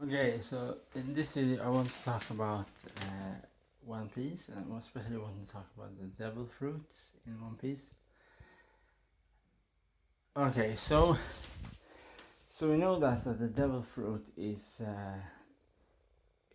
Okay, so in this video I want to talk about One Piece, and I especially want to talk about the devil fruits in One Piece. Okay, so we know that the devil fruit is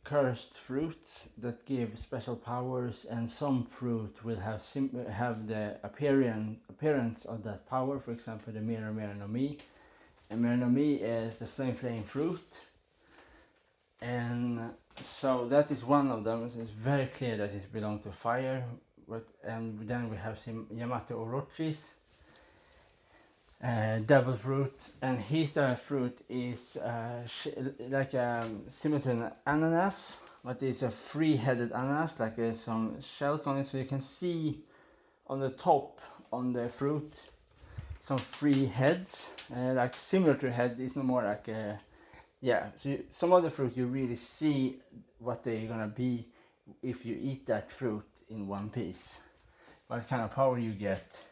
cursed fruit that give special powers, and some fruit will have the appearance of that power. For example, the Mira no Mi. And Mira no Mi is the flame fruit. And so that is one of them. It's very clear that it belongs to fire. And then we have Yamato Orochi's devil fruit, and his devil fruit is similar to an ananas, but it's a three-headed ananas, like some shells on it. So you can see on the top on the fruit some three heads, like similar to a head. It's no more like a so some of the fruit you really see what they're gonna be if you eat that fruit in one piece, what kind of power you get.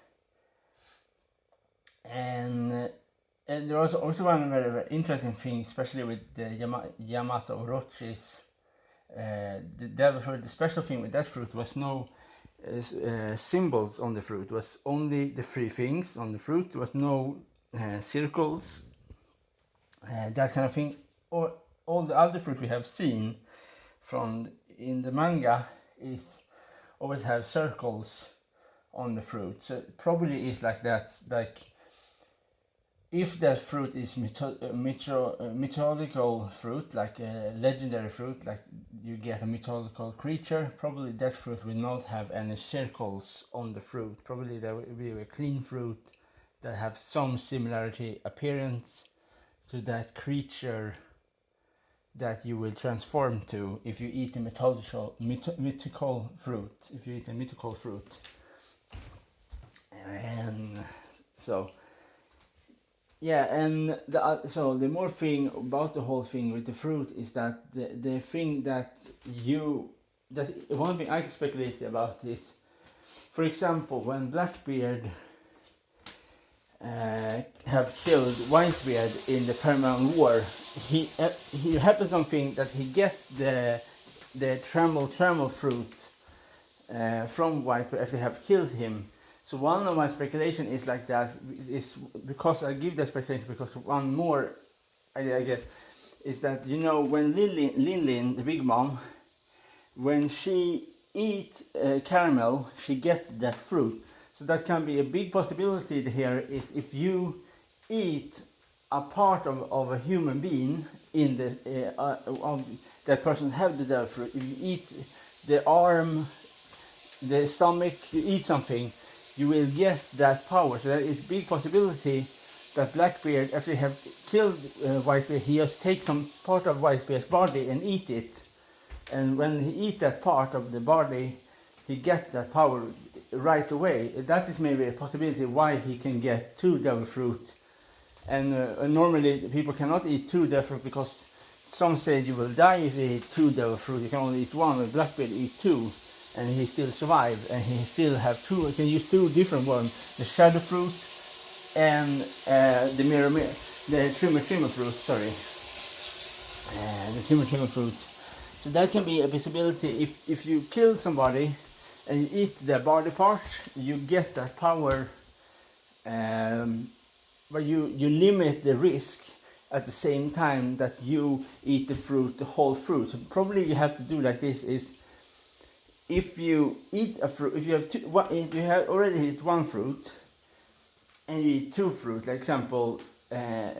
And there was also one very interesting thing, especially with the Yamato Orochi's the devil fruit. The special thing with that fruit was no symbols on the fruit. It was only the three things on the fruit. There was no circles, that kind of thing. Or all the other fruit we have seen from in the manga is always have circles on the fruit. So it probably is like that. Like if that fruit is mythological fruit, like a legendary fruit, like you get a mythological creature, probably that fruit will not have any circles on the fruit. Probably there will be a clean fruit that have some similarity appearance to that creature that you will transform to if you eat a mythical fruit. If you eat a mythical fruit, and so and so the more thing about the whole thing with the fruit is that the thing that one thing I can speculate about is, for example, when Blackbeard have killed Whitebeard in the Permanent War, he happened something that he gets the tremble fruit from Whitebeard after they have killed him. So one of my speculation is like that, is because I give that speculation because one more idea I get is that, you know, when Lin, the big mom, when she eat caramel, she get that fruit. So that can be a big possibility here. If you eat a part of a human being in the that person have the devil fruit, if you eat the arm, the stomach, you eat something, you will get that power. So there is a big possibility that Blackbeard, after they have killed Whitebeard, he just take some part of Whitebeard's body and eat it. And when he eat that part of the body, he get that power right away. That is maybe a possibility why he can get two devil fruit. And normally people cannot eat two devil fruit because some say you will die if you eat two devil fruit. You can only eat one, but Blackbeard eat two, and he still survive, and he still have two. You can use two different ones: the shadow fruit and the trimmer fruit. Sorry, the trimmer fruit. So that can be a possibility. If you kill somebody and you eat their body part, you get that power, but you limit the risk at the same time that you eat the fruit, the whole fruit. So probably you have to do like this: is if you eat a fruit, if you have already eat one fruit, and you eat two fruit, like example, the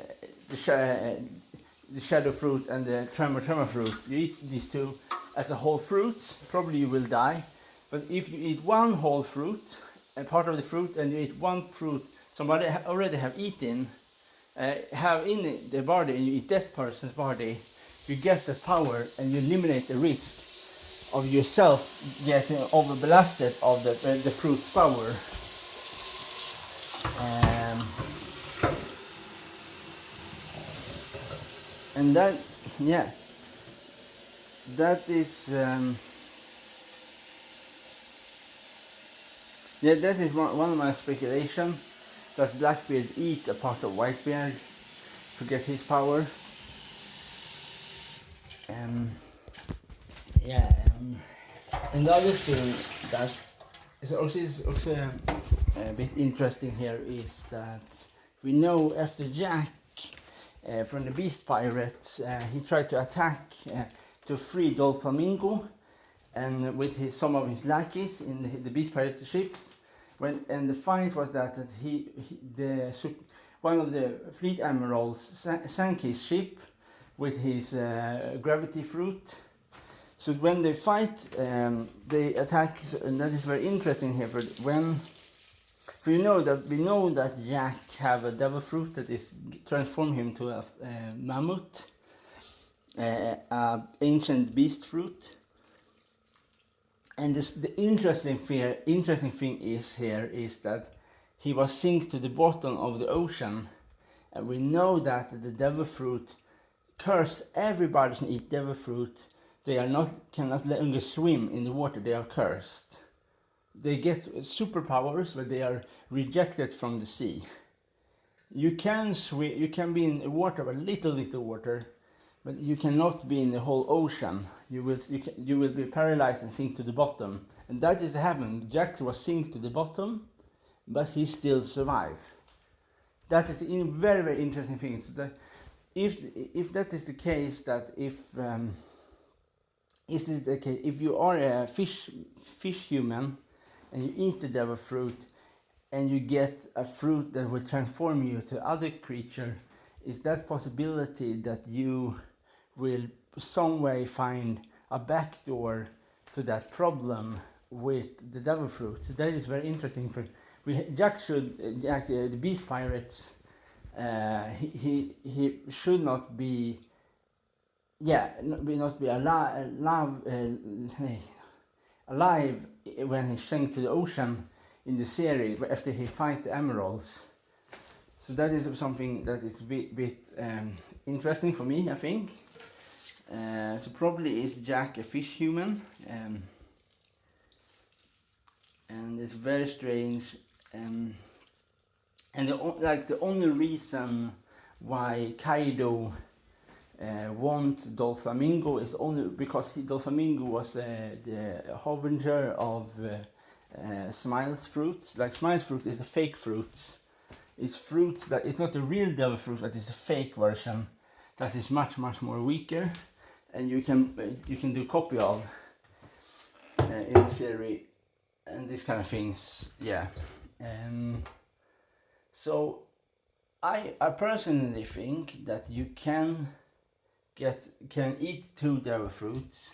shadow fruit and the tremor fruit, you eat these two as a whole fruit, probably you will die. But if you eat one whole fruit, a part of the fruit, and you eat one fruit somebody already have eaten, have in the body, and you eat that person's body, you get the power and you eliminate the risk of yourself getting overbelasted of the fruit's power. And that, that is that is one of my speculations, that Blackbeard eat a part of Whitebeard to get his power. Yeah, another thing that is also a bit interesting here is that we know after Jack from the Beast Pirates, he tried to attack to free Doflamingo, and with some of his lackeys in the Beast Pirate ships. And the fight was that one of the fleet admirals sank his ship with his gravity fruit. So when they fight, they attack, and that is very interesting here. We know that Jack have a devil fruit that is transform him to a mammoth, ancient beast fruit. And the interesting thing is that he was sink to the bottom of the ocean, and we know that the devil fruit curse everybody can eat devil fruit. They cannot longer swim in the water. They are cursed. They get superpowers, but they are rejected from the sea. You can swim. You can be in the water, a little water, but you cannot be in the whole ocean. You will be paralyzed and sink to the bottom. And that is happened. Jack was sink to the bottom, but he still survived. That is a very, very interesting thing. So that if that is the case, that if you are a fish human and you eat the devil fruit and you get a fruit that will transform you to other creature, is that possibility that you will some way find a backdoor to that problem with the devil fruit? So that is very interesting. Jack, the Beast Pirates, he should not be alive when he sank to the ocean in the series after he fight the emeralds. So that is something that is a bit interesting for me, I think. So probably is Jack a fish human, and it's very strange. And the only reason why Kaido want Doflamingo is only because Doflamingo was the harbinger of Smiles fruits. Like Smiles fruit is a fake fruit. It's fruits that it's not the real devil fruit, but it's a fake version that is much more weaker, and you can do copy of in the series and these kind of things. Yeah. So I personally think that you can eat 2 devil fruits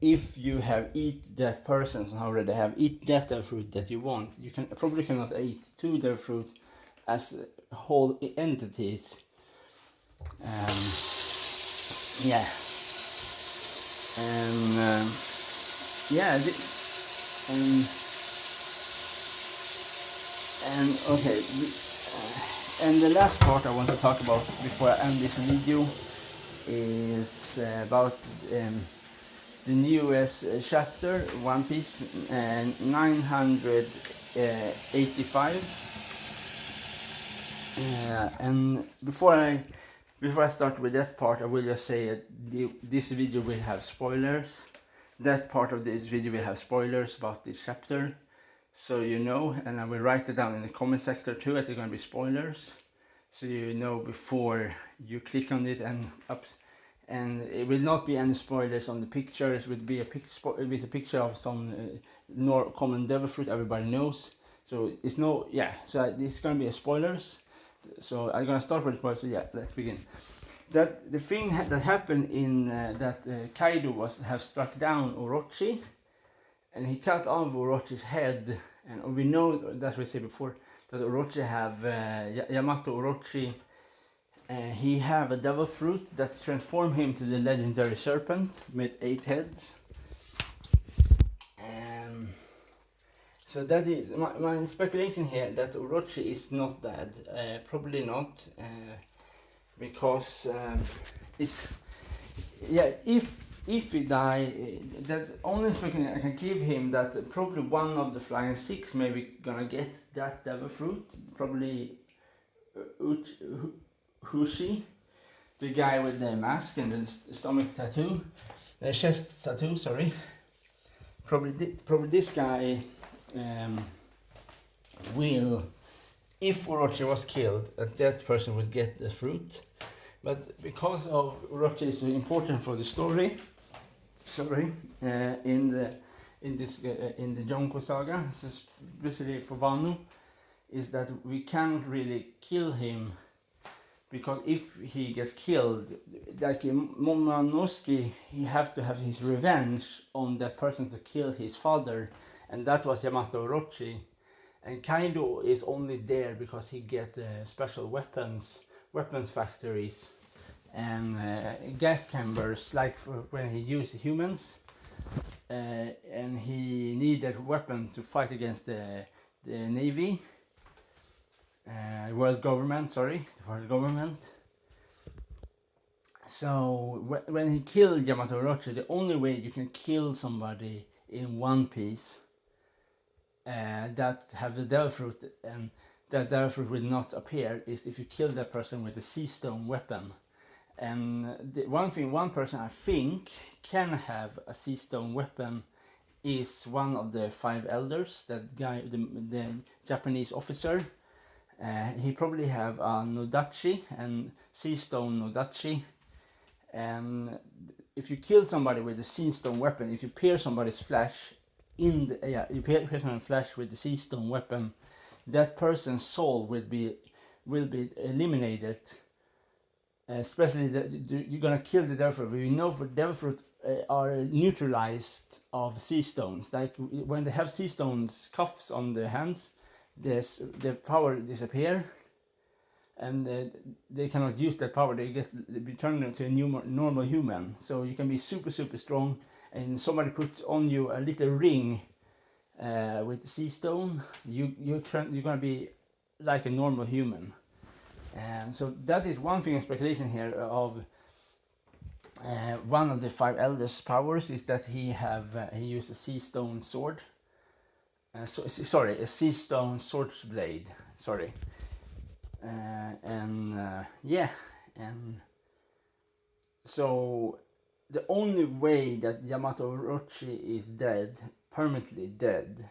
if you have eat that person already have eat that devil fruit that you want. You cannot eat 2 devil fruit as whole entities. Yeah. And okay. And the last part I want to talk about before I end this video is about the newest chapter, One Piece 985. And before I start with that part, I will just say that this video will have spoilers. That part of this video will have spoilers about this chapter, so you know, and I will write it down in the comment section too that there are going to be spoilers, so you know before you click on it. And it will not be any spoilers on the pictures. It will be a picture of some common devil fruit everybody knows. So it's no, yeah. So it's going to be a spoilers. So I'm going to start with spoilers. So yeah, let's begin. That the thing that happened in that Kaido have struck down Orochi, and he cut off Orochi's head. And we know that we said before that Orochi have Yamato Orochi. He have a devil fruit that transform him to the legendary serpent with 8 heads. So that is my speculation here, that Orochi is not dead. Probably not, because if he die, that only speculation I can give him, that probably one of the Flying Six maybe gonna get that devil fruit. Probably Hushi, the guy with the mask and the stomach tattoo, chest tattoo, sorry. Probably this guy will, if Orochi was killed, that person would get the fruit. But because of Orochi is important for the story, in the Jonko saga, especially for Wano, is that we can't really kill him, because if he gets killed, like Momonosuke, he have to have his revenge on that person to kill his father, and that was Yamato Orochi. And Kaido is only there because he get special weapons factories and gas chambers, like for when he used humans, and he needed a weapon to fight against the navy, world government. So when he killed Yamato Orochi, the only way you can kill somebody in One Piece that have the devil fruit, and that devil fruit will not appear, is if you kill that person with a sea stone weapon. And one person I think can have a sea stone weapon is one of the 5 elders. That guy, the Japanese officer, he probably have a nodachi, and sea stone nodachi. And if you kill somebody with a sea stone weapon, if you pierce somebody's flesh you pierce someone's flesh with the sea stone weapon, that person's soul will be eliminated. Especially you're gonna kill the devil fruit. We know for devil fruit are neutralized of sea stones. Like when they have sea stones cuffs on their hands, the power disappear, and they cannot use that power. They be turned into a normal human. So you can be super strong, and somebody puts on you a little ring with sea stone, you're gonna be like a normal human. And so that is one thing, speculation here of one of the 5 elders' powers is that he used a sea stone sword. A sea stone sword blade. Sorry. And so the only way that Yamato Orochi is dead, permanently dead,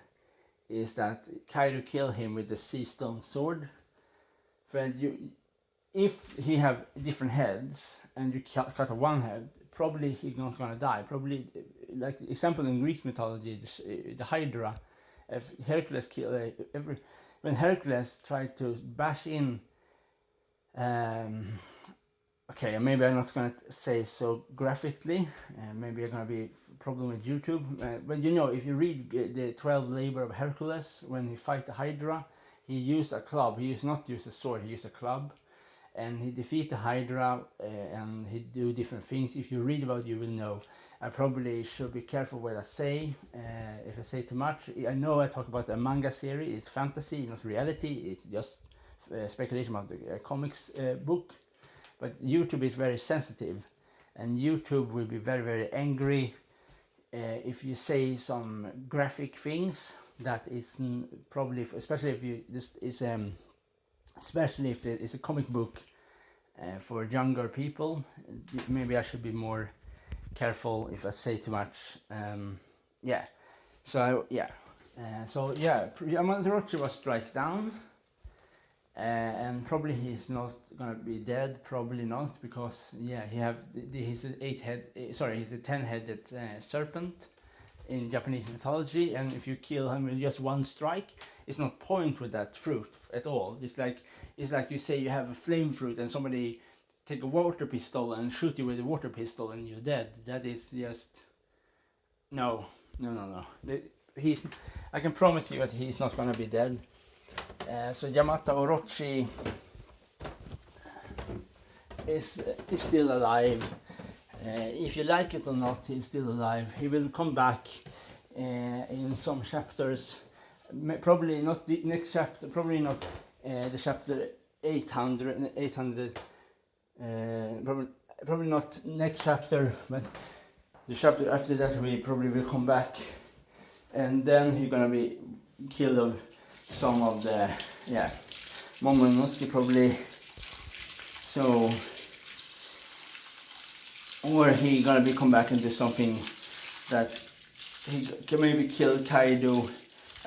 is that Kaido kill him with the sea stone sword. If he have different heads and you cut off one head, probably he's not gonna die. Probably, like example in Greek mythology, the Hydra. If Hercules killed when Hercules tried to bash in. Okay, maybe I'm not gonna say so graphically. Maybe I'm gonna be a problem with YouTube. But you know, if you read the 12 Labor of Hercules, when he fight the Hydra, he used a club. He not used a sword. He used a club, and he defeat the Hydra, and he do different things. If you read about it, you will know. I probably should be careful what I say. If I say too much, I know I talk about a manga series. It's fantasy, not reality. It's just speculation about the comics book. But YouTube is very sensitive, and YouTube will be very angry if you say some graphic things that is probably, especially if it's a comic book for younger people. Maybe I should be more careful if I say too much. Yamato Orochi was struck down, and probably he's not gonna be dead. Probably not, because he's a 10-headed serpent in Japanese mythology, and if you kill him with just one strike, it's not point with that fruit at all. It's like you say you have a flame fruit and somebody take a water pistol and shoot you with a water pistol and you're dead. That is just no. I can promise you that he's not gonna be dead. So Yamato Orochi is still alive. If you like it or not, he's still alive. He will come back in some chapters. Probably not the next chapter. Probably not the chapter 800. Probably not next chapter, but the chapter after that we probably will come back, and then he's gonna be killed of some of the Momonosuke probably. So or he gonna be come back and do something that he can maybe kill Kaido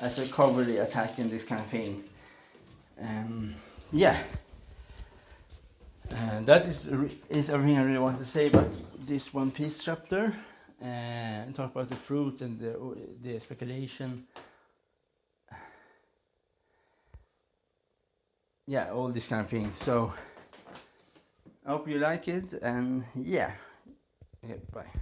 as a cowardly attack and this kind of thing. Yeah, that is everything I really want to say about this One Piece chapter. And talk about the fruit and the speculation. Yeah, all these kind of things. So I hope you like it, and yeah, okay, bye.